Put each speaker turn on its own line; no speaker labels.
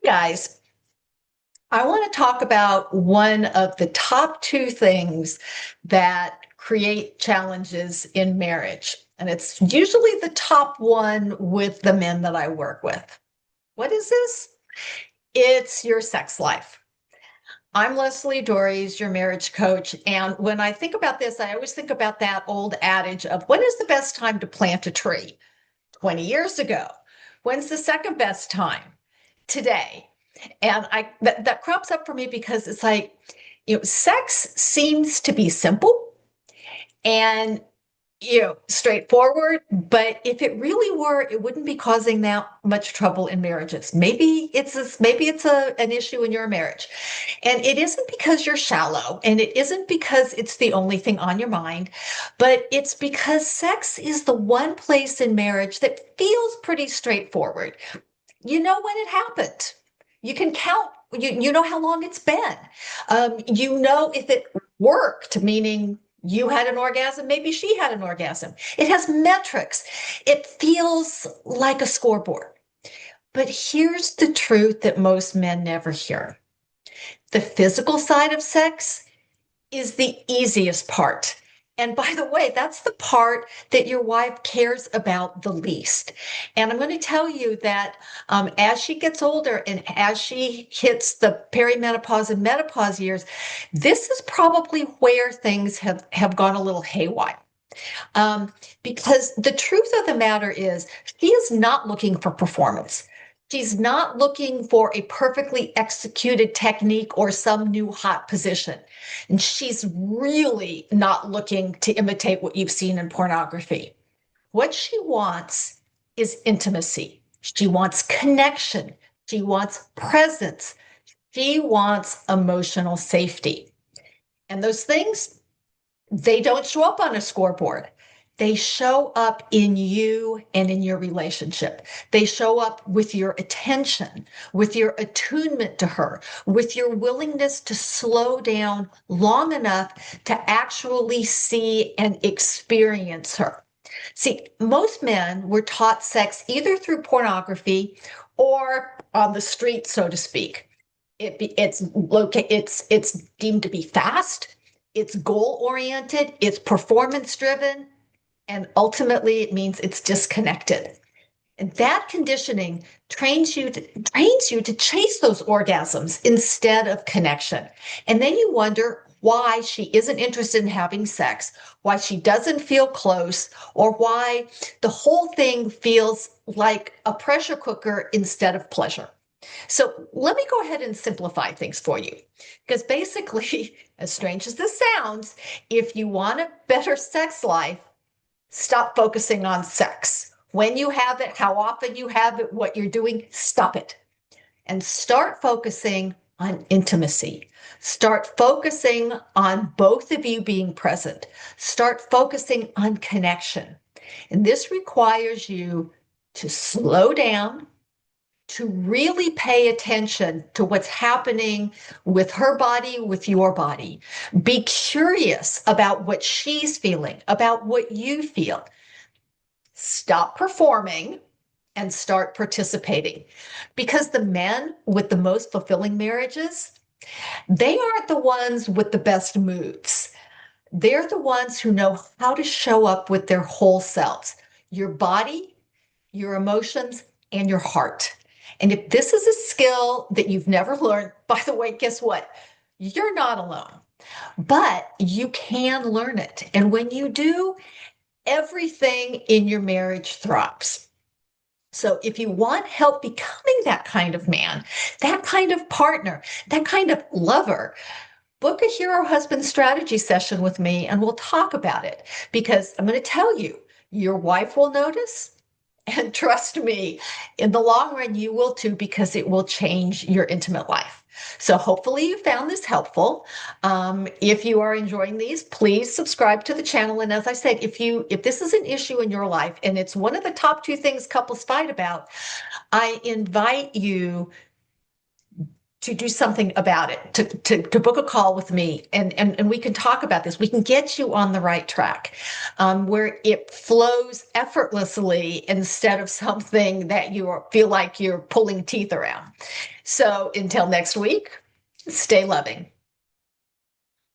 Guys, I want to talk about one of the top two things that create challenges in marriage. And it's usually the top one with the men that I work with. What is this? It's your sex life. I'm Leslie Dories, your marriage coach. And when I think about this, I always think about that old adage of when is the best time to plant a tree? 20 years ago. When's the second best time? Today. And that crops up for me because it's like, sex seems to be simple and straightforward, but if it really were, it wouldn't be causing that much trouble in marriages. Maybe it's an issue in your marriage. And it isn't because you're shallow, and it isn't because it's the only thing on your mind, but it's because sex is the one place in marriage that feels pretty straightforward. You know when it happened. You can count, you know how long it's been. You know if it worked, meaning you had an orgasm, maybe she had an orgasm. It has metrics. It feels like a scoreboard. But here's the truth that most men never hear. The physical side of sex is the easiest part. And by the way, that's the part that your wife cares about the least. And I'm going to tell you that as she gets older and as she hits the perimenopause and menopause years, this is probably where things have gone a little haywire. Because the truth of the matter is, she is not looking for performance. She's not looking for a perfectly executed technique or some new hot position. And she's really not looking to imitate what you've seen in pornography. What she wants is intimacy. She wants connection. She wants presence. She wants emotional safety. And those things, they don't show up on a scoreboard. They show up in you and in your relationship. They show up with your attention, with your attunement to her, with your willingness to slow down long enough to actually see and experience her. See, most men were taught sex either through pornography or on the street, so to speak. It's deemed to be fast, it's goal oriented, it's performance driven, and ultimately it means it's disconnected. And that conditioning trains you to chase those orgasms instead of connection. And then you wonder why she isn't interested in having sex, why she doesn't feel close, or why the whole thing feels like a pressure cooker instead of pleasure. So let me go ahead and simplify things for you. Because basically, as strange as this sounds, if you want a better sex life, stop focusing on sex. When you have it, how often you have it, what you're doing, stop it. And start focusing on intimacy. Start focusing on both of you being present. Start focusing on connection. And this requires you to slow down, to really pay attention to what's happening with her body, with your body. Be curious about what she's feeling, about what you feel. Stop performing and start participating. Because the men with the most fulfilling marriages, they aren't the ones with the best moves. They're the ones who know how to show up with their whole selves, your body, your emotions, and your heart. And if this is a skill that you've never learned, by the way, guess what? You're not alone, but you can learn it. And when you do, everything in your marriage thrives. So if you want help becoming that kind of man, that kind of partner, that kind of lover, book a Hero Husband strategy session with me and we'll talk about it. Because I'm going to tell you, your wife will notice. And trust me, in the long run, you will too, because it will change your intimate life. So hopefully you found this helpful. If you are enjoying these, please subscribe to the channel. And as I said, if this is an issue in your life and it's one of the top two things couples fight about, I invite you to do something about it, to book a call with me, and we can talk about this. We can get you on the right track, where it flows effortlessly instead of something that feel like you're pulling teeth around. So until next week, stay loving.